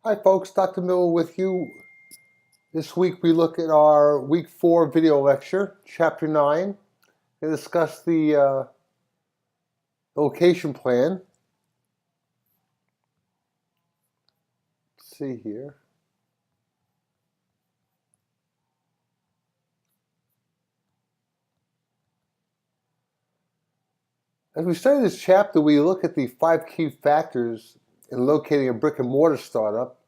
Hi folks, Dr. Miller with you. This week we look at our week 4 video lecture, chapter 9, and discuss the location plan. Let's see here. As we study this chapter, we look at the 5 key factors in locating a brick and mortar startup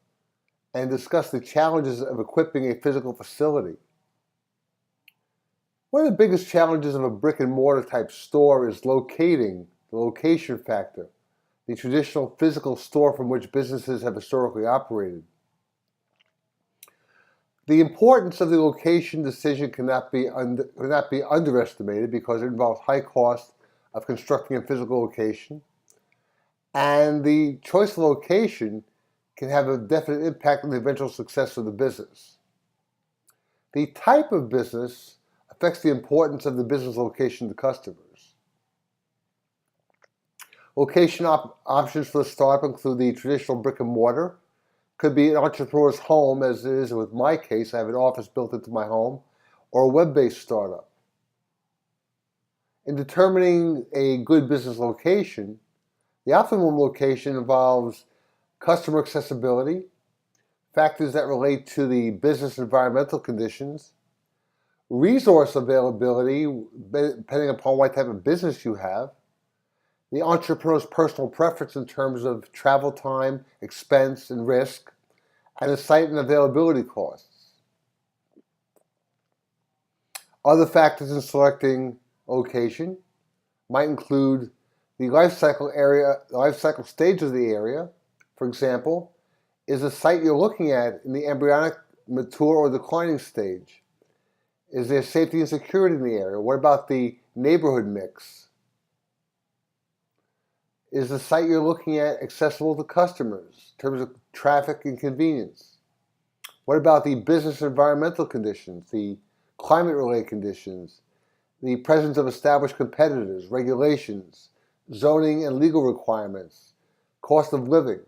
and discuss the challenges of equipping a physical facility. One of the biggest challenges of a brick and mortar type store is locating the location factor, the traditional physical store from which businesses have historically operated. The importance of the location decision cannot be underestimated because it involves high cost of constructing a physical location, and the choice of location can have a definite impact on the eventual success of the business. The type of business affects the importance of the business location to customers. Location options for the startup include the traditional brick and mortar. Could be an entrepreneur's home, as it is with my case. I have an office built into my home, or a web-based startup. In determining a good business location, the optimum location involves customer accessibility, factors that relate to the business environmental conditions, resource availability, depending upon what type of business you have, the entrepreneur's personal preference in terms of travel time, expense, and risk, and the site and availability costs. Other factors in selecting location might include the life cycle stage of the area. For example, is the site you're looking at in the embryonic, mature, or declining stage? Is there safety and security in the area? What about the neighborhood mix? Is the site you're looking at accessible to customers in terms of traffic and convenience? What about the business environmental conditions, the climate-related conditions, the presence of established competitors, regulations, zoning and legal requirements, cost of living?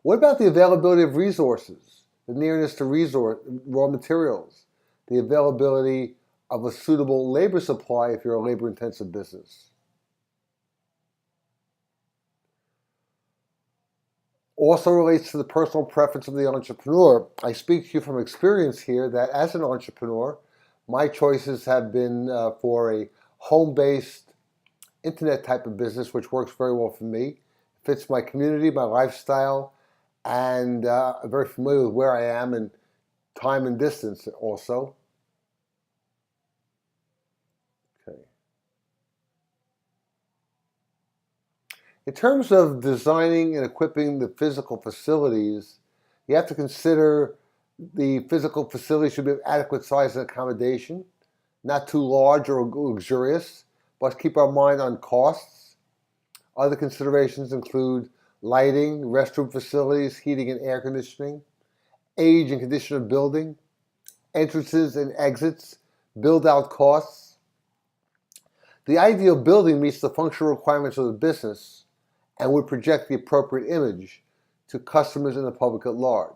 What about the availability of resources, the nearness to raw materials, the availability of a suitable labor supply if you're a labor-intensive business? Also relates to the personal preference of the entrepreneur. I speak to you from experience here that as an entrepreneur, my choices have been for a home-based internet type of business, which works very well for me, fits my community, my lifestyle, and I'm very familiar with where I am and time and distance also. Okay. In terms of designing and equipping the physical facilities, you have to consider the physical facility should be of adequate size and accommodation, not too large or luxurious, but keep our mind on costs. Other considerations include lighting, restroom facilities, heating and air conditioning, age and condition of building, entrances and exits, build-out costs. The ideal building meets the functional requirements of the business and would project the appropriate image to customers and the public at large.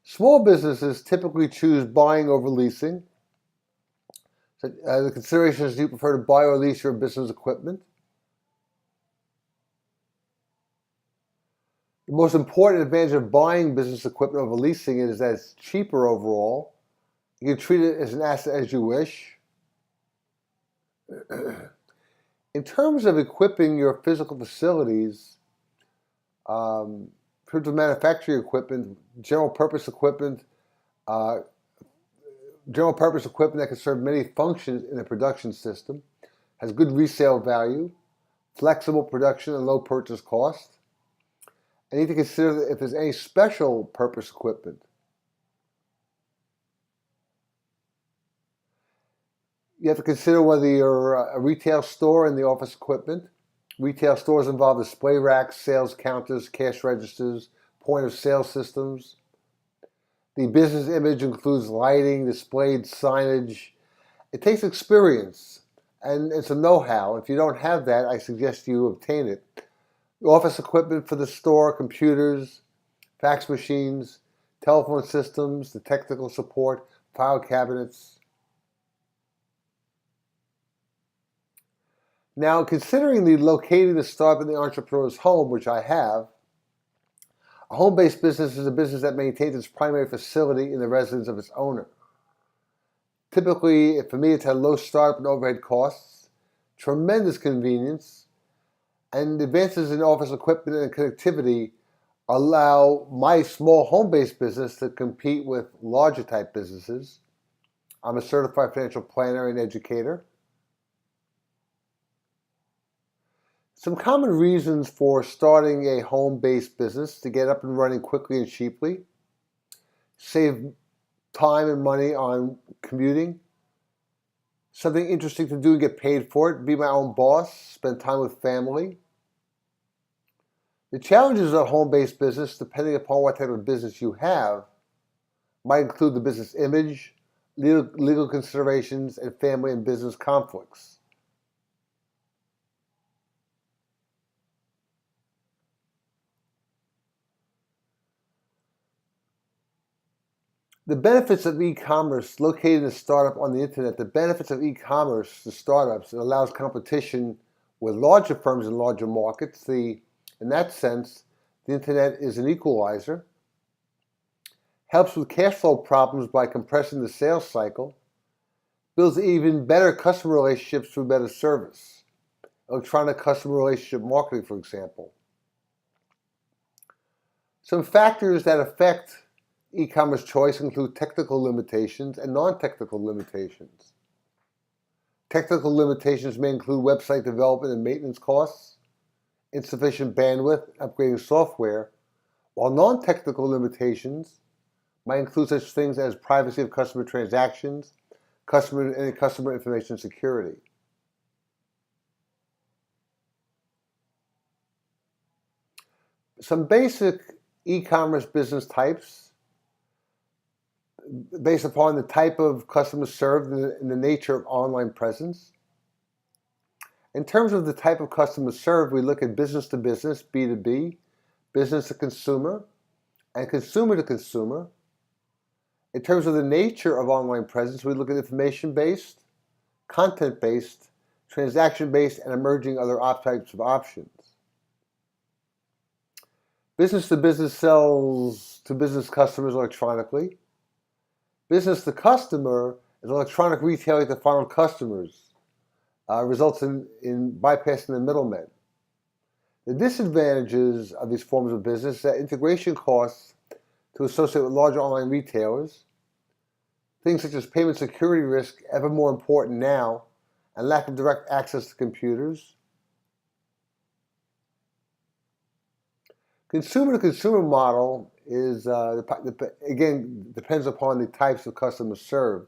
Small businesses typically choose buying over leasing. The consideration is, do you prefer to buy or lease your business equipment? The most important advantage of buying business equipment over leasing is that it's cheaper overall. You can treat it as an asset as you wish. In terms of equipping your physical facilities, in terms of manufacturing equipment, general purpose equipment that can serve many functions in a production system, has good resale value, flexible production and low purchase cost. And you need to consider if there's any special purpose equipment. You have to consider whether you're a retail store and the office equipment. Retail stores involve display racks, sales counters, cash registers, point of sale systems. The business image includes lighting, displayed signage. It takes experience and some know-how. If you don't have that, I suggest you obtain it. Office equipment for the store, computers, fax machines, telephone systems, the technical support, file cabinets. Now, considering locating the startup in the entrepreneur's home, which I have, a home-based business is a business that maintains its primary facility in the residence of its owner. Typically, for me, it's had low startup and overhead costs, tremendous convenience, and advances in office equipment and connectivity allow my small home-based business to compete with larger type businesses. I'm a certified financial planner and educator. Some common reasons for starting a home-based business: to get up and running quickly and cheaply, save time and money on commuting, something interesting to do and get paid for it, be my own boss, spend time with family. The challenges of home-based business, depending upon what type of business you have, might include the business image, legal considerations, and family and business conflicts. The benefits of e-commerce located in a startup on the internet. The benefits of e-commerce to startups: it allows competition with larger firms in larger markets. In that sense, the internet is an equalizer. Helps with cash flow problems by compressing the sales cycle. Builds even better customer relationships through better service. Electronic customer relationship marketing, for example. Some factors that affect e-commerce choice include technical limitations and non-technical limitations. Technical limitations may include website development and maintenance costs, insufficient bandwidth, upgrading software, while non-technical limitations might include such things as privacy of customer transactions, customer information security. Some basic e-commerce business types based upon the type of customer served and the nature of online presence. In terms of the type of customer served, we look at business to business, B2B, business to consumer, and consumer to consumer. In terms of the nature of online presence, we look at information-based, content-based, transaction-based, and emerging other types of options. Business to business sells to business customers electronically. Business to customer is electronic retailing to final customers, results in bypassing the middlemen. The disadvantages of these forms of business is that integration costs to associate with larger online retailers, things such as payment security risk, ever more important now, and lack of direct access to computers. Consumer-to-consumer model is, again, depends upon the types of customers served.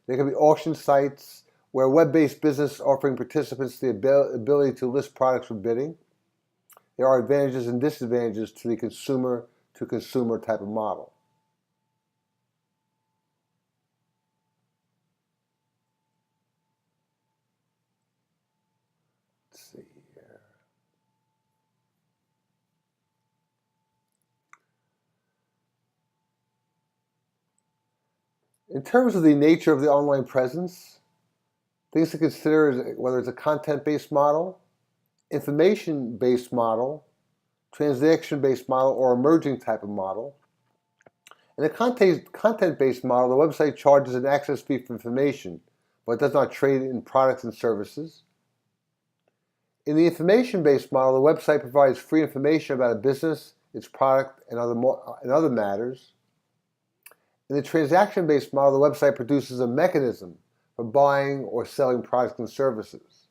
There can be auction sites where web-based business offering participants the ability to list products for bidding. There are advantages and disadvantages to the consumer-to-consumer type of model. Let's see here. In terms of the nature of the online presence, things to consider is whether it's a content-based model, information-based model, transaction-based model, or emerging type of model. In a content-based model, the website charges an access fee for information, but does not trade in products and services. In the information-based model, the website provides free information about a business, its product, and other matters. In the transaction-based model, the website produces a mechanism for buying or selling products and services.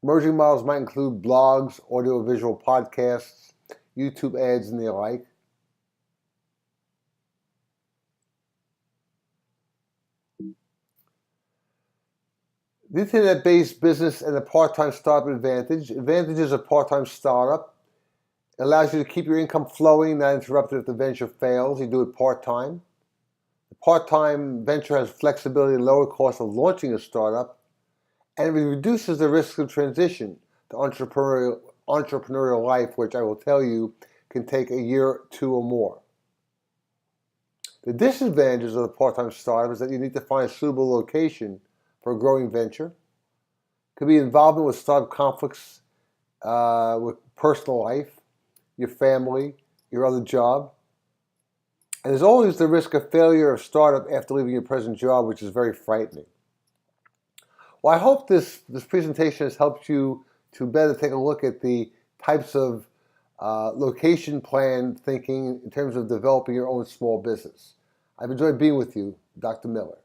Emerging models might include blogs, audio-visual podcasts, YouTube ads, and the like. The internet-based business and the part-time startup advantage. Advantages of part-time startup. It allows you to keep your income flowing, not interrupted if the venture fails. You do it part-time. The part-time venture has flexibility and lower cost of launching a startup, and it reduces the risk of transition to entrepreneurial life, which I will tell you can take a year, two, or more. The disadvantages of the part-time startup is that you need to find a suitable location for a growing venture. Could be involvement with startup conflicts with personal life, your family, your other job. And there's always the risk of failure of startup after leaving your present job, which is very frightening. Well, I hope this presentation has helped you to better take a look at the types of location plan thinking in terms of developing your own small business. I've enjoyed being with you, Dr. Miller.